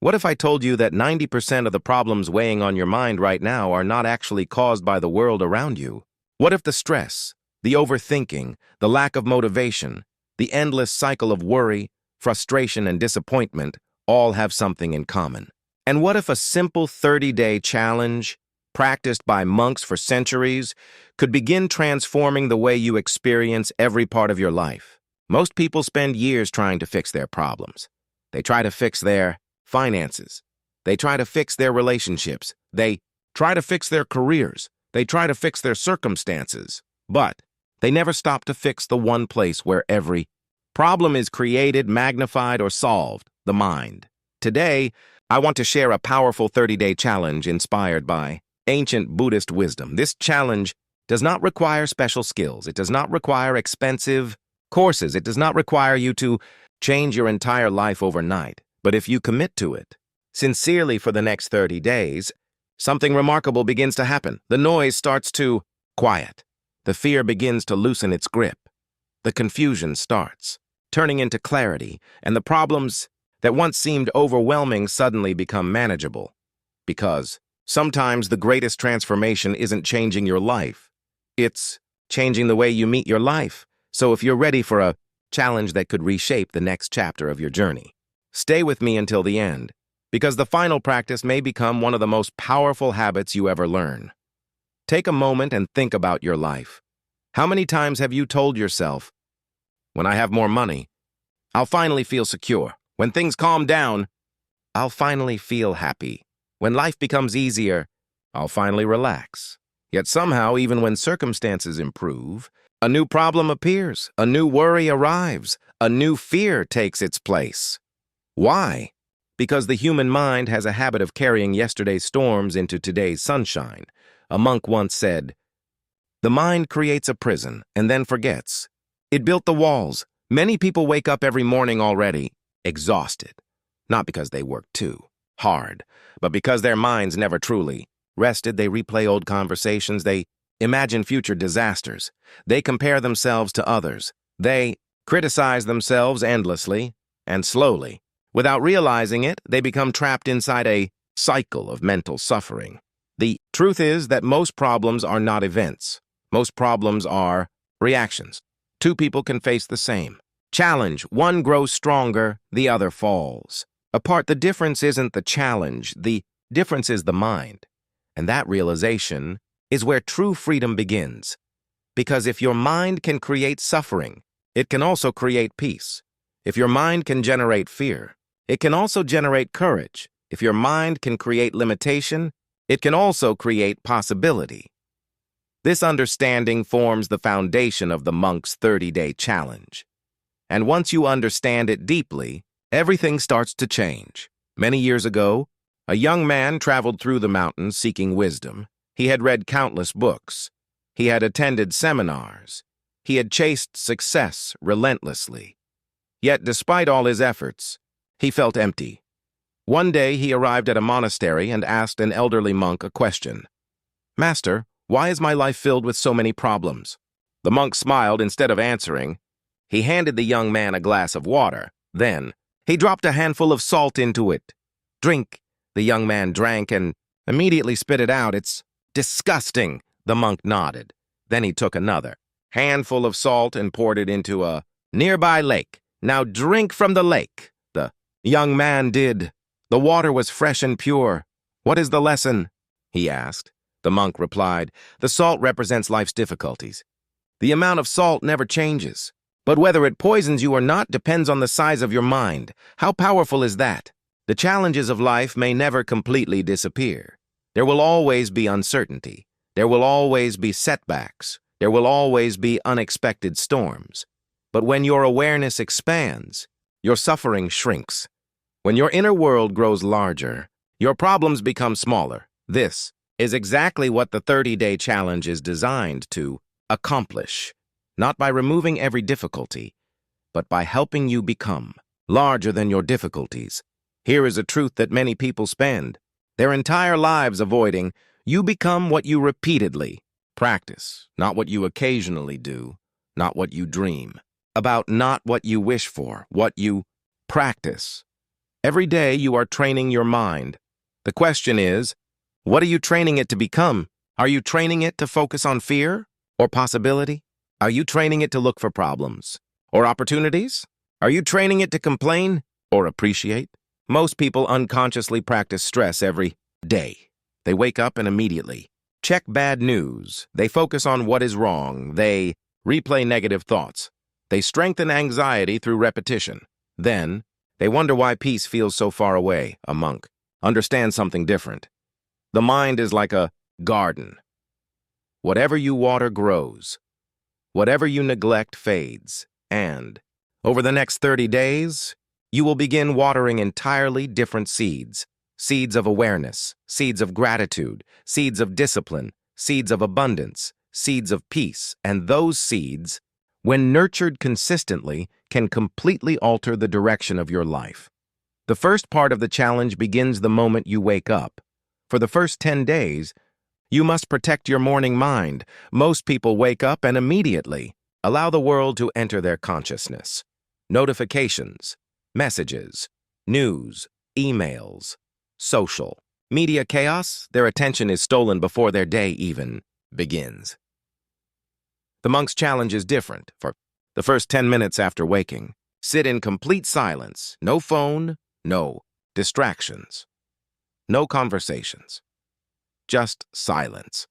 What if I told you that 90% of the problems weighing on your mind right now are not actually caused by the world around you? What if the stress, the overthinking, the lack of motivation, the endless cycle of worry, frustration, and disappointment all have something in common? And what if a simple 30-day challenge, practiced by monks for centuries, could begin transforming the way you experience every part of your life? Most people spend years trying to fix their problems. They try to fix their finances. They try to fix their relationships. They try to fix their careers. They try to fix their circumstances. But they never stop to fix the one place where every problem is created, magnified, or solved: the mind. Today, I want to share a powerful 30-day challenge inspired by ancient Buddhist wisdom. This challenge does not require special skills. It does not require expensive courses. It does not require you to change your entire life overnight. But if you commit to it sincerely for the next 30 days, something remarkable begins to happen. The noise starts to quiet. The fear begins to loosen its grip. The confusion starts turning into clarity, and the problems that once seemed overwhelming suddenly become manageable. Because sometimes the greatest transformation isn't changing your life. It's changing the way you meet your life. So if you're ready for a challenge that could reshape the next chapter of your journey, stay with me until the end, because the final practice may become one of the most powerful habits you ever learn. Take a moment and think about your life. How many times have you told yourself, "When I have more money, I'll finally feel secure. When things calm down, I'll finally feel happy. When life becomes easier, I'll finally relax." Yet somehow, even when circumstances improve, a new problem appears, a new worry arrives, a new fear takes its place. Why? Because the human mind has a habit of carrying yesterday's storms into today's sunshine. A monk once said, "The mind creates a prison and then forgets. It built the walls." Many people wake up every morning already exhausted, not because they worked too hard, but because their minds never truly rested. They replay old conversations. They imagine future disasters. They compare themselves to others. They criticize themselves endlessly and slowly. Without realizing it, they become trapped inside a cycle of mental suffering. The truth is that most problems are not events. Most problems are reactions. Two people can face the same challenge. One grows stronger, the other falls apart. The difference isn't the challenge. The difference is the mind. And that realization is where true freedom begins. Because if your mind can create suffering, it can also create peace. If your mind can generate fear, it can also generate courage. If your mind can create limitation, it can also create possibility. This understanding forms the foundation of the monk's 30-day challenge. And once you understand it deeply, everything starts to change. Many years ago, a young man traveled through the mountains seeking wisdom. He had read countless books. He had attended seminars. He had chased success relentlessly. Yet, despite all his efforts, he felt empty. One day, he arrived at a monastery and asked an elderly monk a question. "Master, why is my life filled with so many problems?" The monk smiled. Instead of answering, he handed the young man a glass of water. Then, he dropped a handful of salt into it. "Drink." The young man drank and immediately spit it out. "It's disgusting." The monk nodded. Then he took another handful of salt and poured it into a nearby lake. "Now drink from the lake." The young man did. The water was fresh and pure. "What is the lesson?" he asked. The monk replied, "The salt represents life's difficulties. The amount of salt never changes. But whether it poisons you or not depends on the size of your mind. How powerful is that? The challenges of life may never completely disappear. There will always be uncertainty. There will always be setbacks. There will always be unexpected storms. But when your awareness expands, your suffering shrinks. When your inner world grows larger, your problems become smaller. This is exactly what the 30-day challenge is designed to accomplish. Not by removing every difficulty, but by helping you become larger than your difficulties. Here is a truth that many people spend their entire lives avoiding. You become what you repeatedly practice, not what you occasionally do, not what you dream about, not what you wish for, what you practice. Every day you are training your mind. The question is, what are you training it to become? Are you training it to focus on fear or possibility? Are you training it to look for problems or opportunities? Are you training it to complain or appreciate? Most people unconsciously practice stress every day. They wake up and immediately check bad news. They focus on what is wrong. They replay negative thoughts. They strengthen anxiety through repetition. Then, they wonder why peace feels so far away. A monk understands something different. The mind is like a garden. Whatever you water grows. Whatever you neglect fades. And, over the next 30 days, you will begin watering entirely different seeds. Seeds of awareness, seeds of gratitude, seeds of discipline, seeds of abundance, seeds of peace. And those seeds, when nurtured consistently, can completely alter the direction of your life. The first part of the challenge begins the moment you wake up. For the first 10 days, you must protect your morning mind. Most people wake up and immediately allow the world to enter their consciousness. Notifications, messages, news, emails, social, media chaos, their attention is stolen before their day even begins. The monk's challenge is different. For the first 10 minutes after waking, sit in complete silence. No phone, no distractions, no conversations, just silence.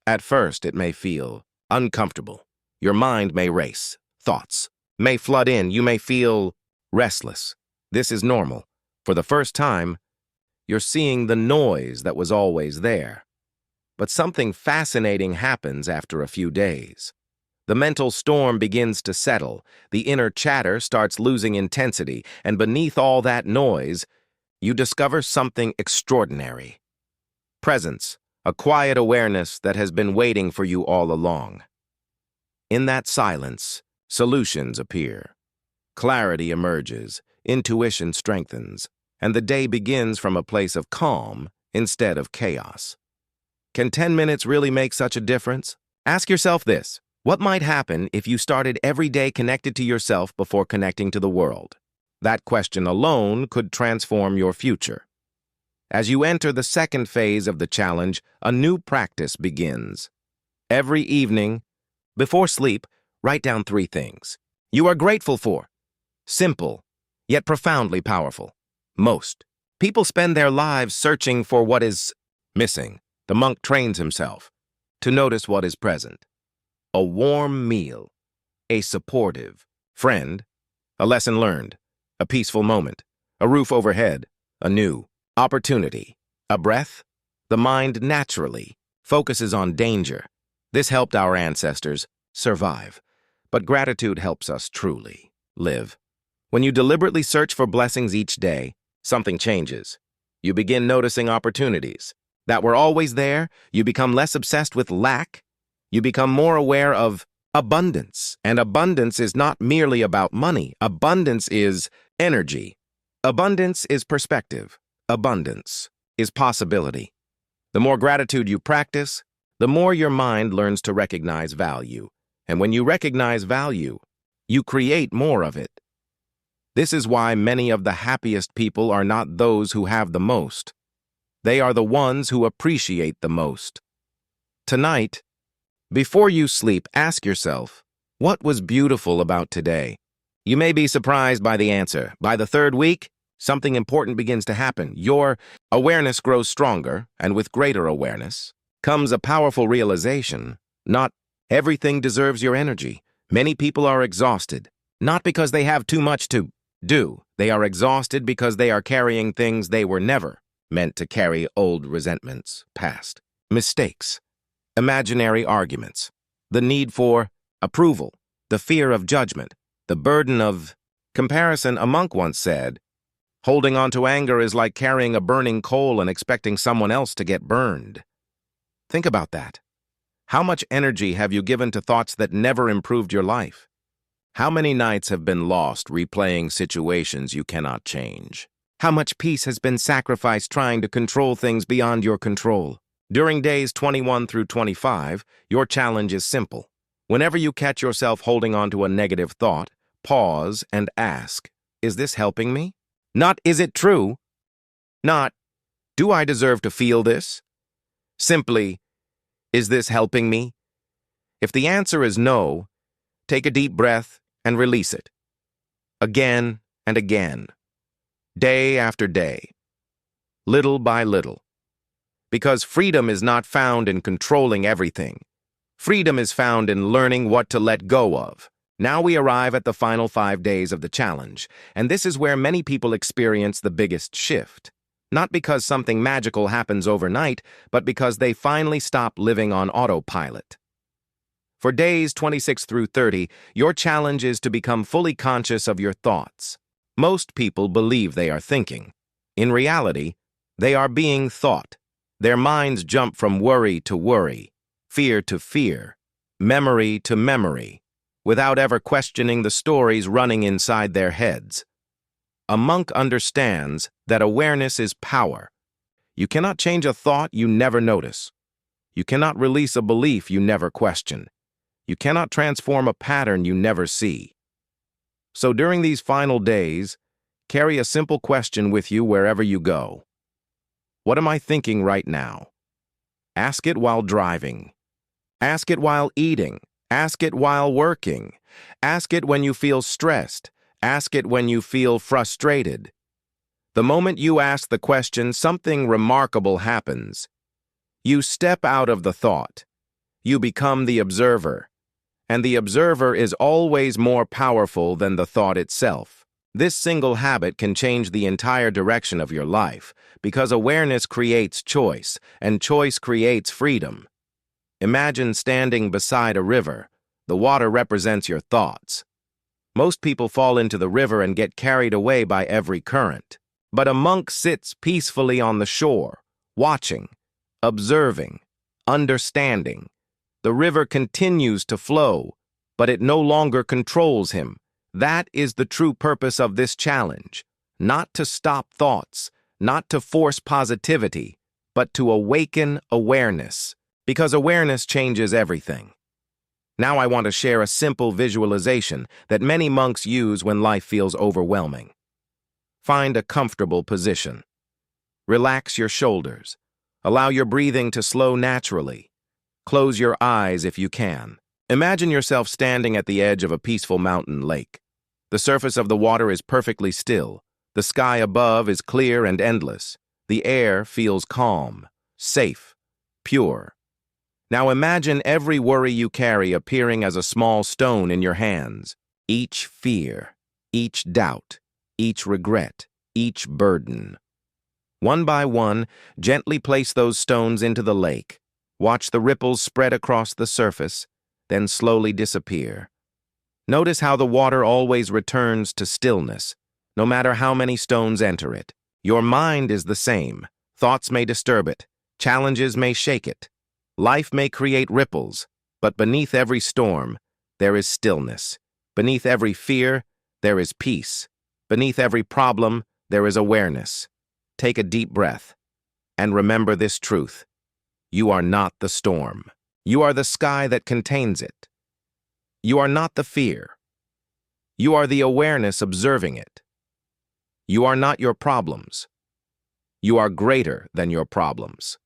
At first, it may feel uncomfortable. Your mind may race. Thoughts may flood in. You may feel restless. This is normal. For the first time, you're seeing the noise that was always there. But something fascinating happens after a few days. The mental storm begins to settle, the inner chatter starts losing intensity, and beneath all that noise, you discover something extraordinary. Presence, a quiet awareness that has been waiting for you all along. In that silence, solutions appear. Clarity emerges, intuition strengthens, and the day begins from a place of calm instead of chaos. Can 10 minutes really make such a difference? Ask yourself this: what might happen if you started every day connected to yourself before connecting to the world? That question alone could transform your future. As you enter the second phase of the challenge, a new practice begins. Every evening, before sleep, write down 3 things you are grateful for. Simple, yet profoundly powerful. Most people spend their lives searching for what is missing. The monk trains himself to notice what is present. A warm meal, a supportive friend, a lesson learned, a peaceful moment, a roof overhead, a new opportunity, a breath. The mind naturally focuses on danger. This helped our ancestors survive, but gratitude helps us truly live. When you deliberately search for blessings each day, something changes. You begin noticing opportunities that were always there. You become less obsessed with lack. You become more aware of abundance. And abundance is not merely about money. Abundance is energy. Abundance is perspective. Abundance is possibility. The more gratitude you practice, the more your mind learns to recognize value. And when you recognize value, you create more of it. This is why many of the happiest people are not those who have the most. They are the ones who appreciate the most. Tonight, before you sleep, ask yourself, what was beautiful about today? You may be surprised by the answer. By the 3rd week, something important begins to happen. Your awareness grows stronger, and with greater awareness comes a powerful realization. Not everything deserves your energy. Many people are exhausted, not because they have too much to do. They are exhausted because they are carrying things they were never meant to carry: old resentments, past mistakes, imaginary arguments, the need for approval, the fear of judgment, the burden of comparison. A monk once said, holding on to anger is like carrying a burning coal and expecting someone else to get burned. Think about that. How much energy have you given to thoughts that never improved your life? How many nights have been lost replaying situations you cannot change? How much peace has been sacrificed trying to control things beyond your control? During days 21 through 25, your challenge is simple. Whenever you catch yourself holding on to a negative thought, pause and ask, is this helping me? Not, is it true? Not, do I deserve to feel this? Simply, is this helping me? If the answer is no, take a deep breath and release it. Again and again. Day after day. Little by little. Because freedom is not found in controlling everything. Freedom is found in learning what to let go of. Now we arrive at the final 5 days of the challenge, and this is where many people experience the biggest shift. Not because something magical happens overnight, but because they finally stop living on autopilot. For days 26 through 30, your challenge is to become fully conscious of your thoughts. Most people believe they are thinking. In reality, they are being thought. Their minds jump from worry to worry, fear to fear, memory to memory, without ever questioning the stories running inside their heads. A monk understands that awareness is power. You cannot change a thought you never notice. You cannot release a belief you never question. You cannot transform a pattern you never see. So during these final days, carry a simple question with you wherever you go. What am I thinking right now? Ask it while driving. Ask it while eating. Ask it while working. Ask it when you feel stressed. Ask it when you feel frustrated. The moment you ask the question, something remarkable happens. You step out of the thought. You become the observer. And the observer is always more powerful than the thought itself. This single habit can change the entire direction of your life, because awareness creates choice, and choice creates freedom. Imagine standing beside a river. The water represents your thoughts. Most people fall into the river and get carried away by every current. But a monk sits peacefully on the shore, watching, observing, understanding. The river continues to flow, but it no longer controls him. That is the true purpose of this challenge. Not to stop thoughts, not to force positivity, but to awaken awareness. Because awareness changes everything. Now I want to share a simple visualization that many monks use when life feels overwhelming. Find a comfortable position. Relax your shoulders. Allow your breathing to slow naturally. Close your eyes if you can. Imagine yourself standing at the edge of a peaceful mountain lake. The surface of the water is perfectly still. The sky above is clear and endless. The air feels calm, safe, pure. Now imagine every worry you carry appearing as a small stone in your hands. Each fear, each doubt, each regret, each burden. One by one, gently place those stones into the lake. Watch the ripples spread across the surface, then slowly disappear. Notice how the water always returns to stillness, no matter how many stones enter it. Your mind is the same. Thoughts may disturb it. Challenges may shake it. Life may create ripples, but beneath every storm, there is stillness. Beneath every fear, there is peace. Beneath every problem, there is awareness. Take a deep breath, and remember this truth. You are not the storm. You are the sky that contains it. You are not the fear. You are the awareness observing it. You are not your problems. You are greater than your problems.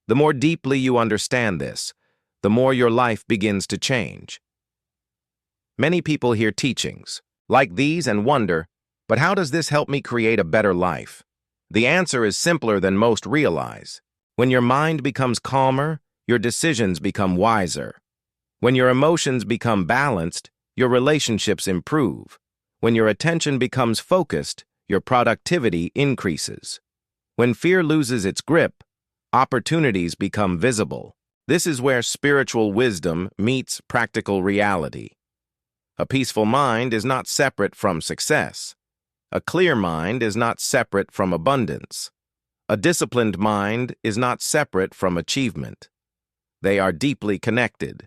The more deeply you understand this, the more your life begins to change. Many people hear teachings like these and wonder, but how does this help me create a better life? The answer is simpler than most realize. When your mind becomes calmer, your decisions become wiser. When your emotions become balanced, your relationships improve. When your attention becomes focused, your productivity increases. When fear loses its grip, opportunities become visible. This is where spiritual wisdom meets practical reality. A peaceful mind is not separate from success. A clear mind is not separate from abundance. A disciplined mind is not separate from achievement. They are deeply connected.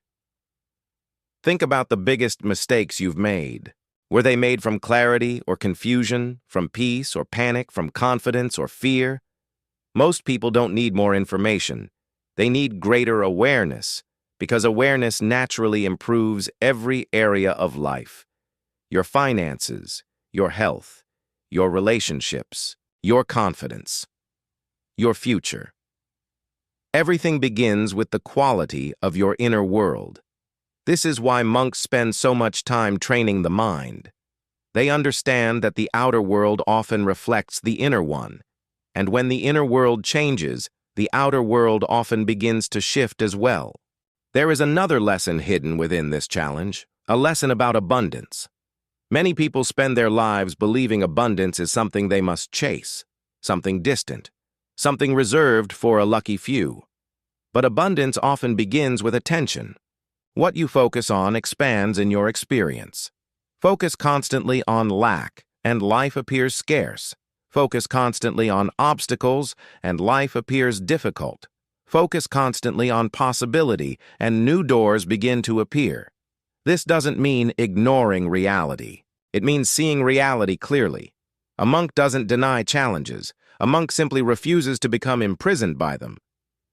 Think about the biggest mistakes you've made. Were they made from clarity or confusion, from peace or panic, from confidence or fear? Most people don't need more information. They need greater awareness, because awareness naturally improves every area of life. Your finances, your health, your relationships, your confidence, your future. Everything begins with the quality of your inner world. This is why monks spend so much time training the mind. They understand that the outer world often reflects the inner one, and when the inner world changes, the outer world often begins to shift as well. There is another lesson hidden within this challenge, a lesson about abundance. Many people spend their lives believing abundance is something they must chase, something distant, something reserved for a lucky few. But abundance often begins with attention. What you focus on expands in your experience. Focus constantly on lack, and life appears scarce. Focus constantly on obstacles, and life appears difficult. Focus constantly on possibility, and new doors begin to appear. This doesn't mean ignoring reality. It means seeing reality clearly. A monk doesn't deny challenges. A monk simply refuses to become imprisoned by them.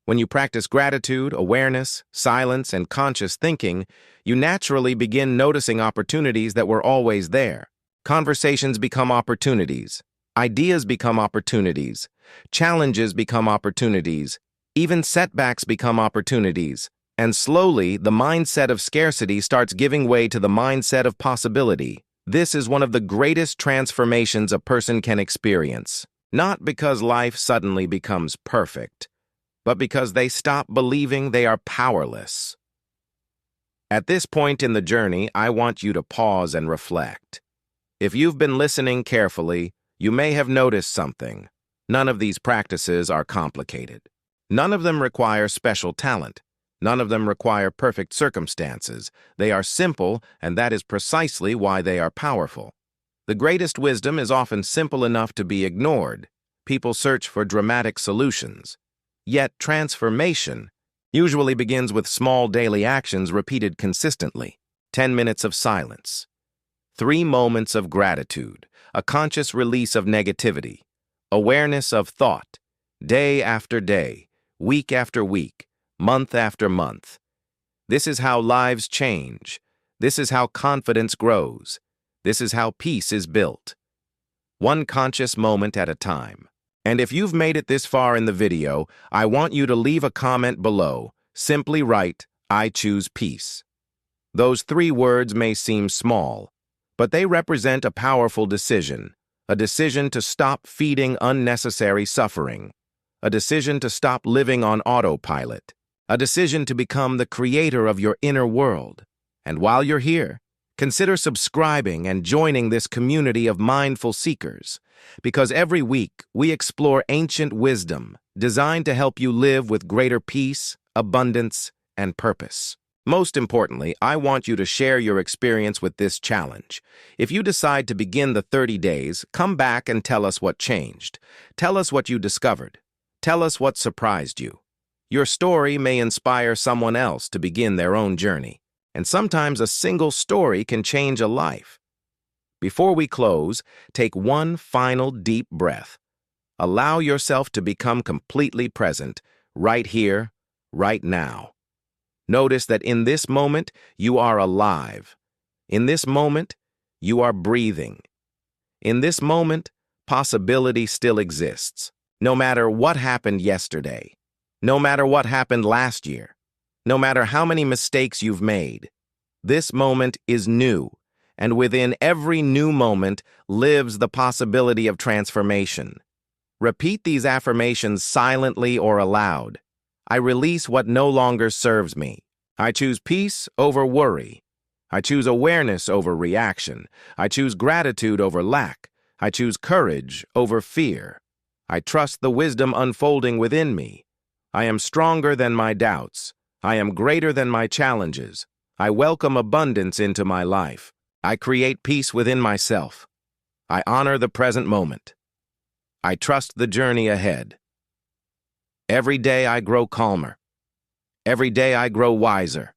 When you practice gratitude, awareness, silence, and conscious thinking, you naturally begin noticing opportunities that were always there. Conversations become opportunities. Ideas become opportunities. Challenges become opportunities. Even setbacks become opportunities. And slowly, the mindset of scarcity starts giving way to the mindset of possibility. This is one of the greatest transformations a person can experience. Not because life suddenly becomes perfect, but because they stop believing they are powerless. At this point in the journey, I want you to pause and reflect. If you've been listening carefully, you may have noticed something. None of these practices are complicated. None of them require special talent. None of them require perfect circumstances. They are simple, and that is precisely why they are powerful. The greatest wisdom is often simple enough to be ignored. People search for dramatic solutions. Yet transformation usually begins with small daily actions repeated consistently. 10 minutes of silence. 3 moments of gratitude, a conscious release of negativity. Awareness of thought, day after day, week after week, month after month. This is how lives change. This is how confidence grows. This is how peace is built. One conscious moment at a time. And if you've made it this far in the video, I want you to leave a comment below. Simply write, "I choose peace." Those 3 words may seem small, but they represent a powerful decision. A decision to stop feeding unnecessary suffering. A decision to stop living on autopilot. A decision to become the creator of your inner world. And while you're here, consider subscribing and joining this community of mindful seekers, because every week we explore ancient wisdom designed to help you live with greater peace, abundance, and purpose. Most importantly, I want you to share your experience with this challenge. If you decide to begin the 30 days, come back and tell us what changed. Tell us what you discovered. Tell us what surprised you. Your story may inspire someone else to begin their own journey, and sometimes a single story can change a life. Before we close, take one final deep breath. Allow yourself to become completely present, right here, right now. Notice that in this moment, you are alive. In this moment, you are breathing. In this moment, possibility still exists. No matter what happened yesterday, no matter what happened last year, no matter how many mistakes you've made, this moment is new, and within every new moment lives the possibility of transformation. Repeat these affirmations silently or aloud. I release what no longer serves me. I choose peace over worry. I choose awareness over reaction. I choose gratitude over lack. I choose courage over fear. I trust the wisdom unfolding within me. I am stronger than my doubts. I am greater than my challenges. I welcome abundance into my life. I create peace within myself. I honor the present moment. I trust the journey ahead. Every day I grow calmer. Every day I grow wiser.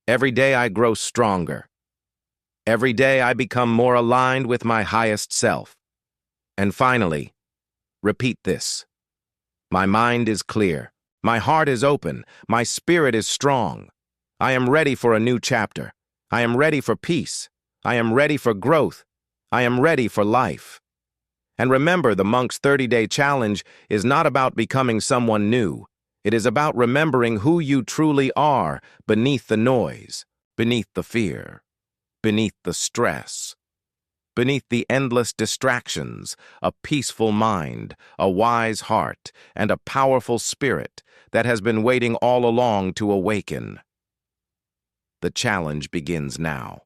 Every day I grow stronger. Every day I become more aligned with my highest self. And finally, repeat this. My mind is clear. My heart is open. My spirit is strong. I am ready for a new chapter. I am ready for peace. I am ready for growth. I am ready for life. And remember, the monk's 30-day challenge is not about becoming someone new. It is about remembering who you truly are beneath the noise, beneath the fear, beneath the stress, beneath the endless distractions, a peaceful mind, a wise heart, and a powerful spirit that has been waiting all along to awaken. The challenge begins now.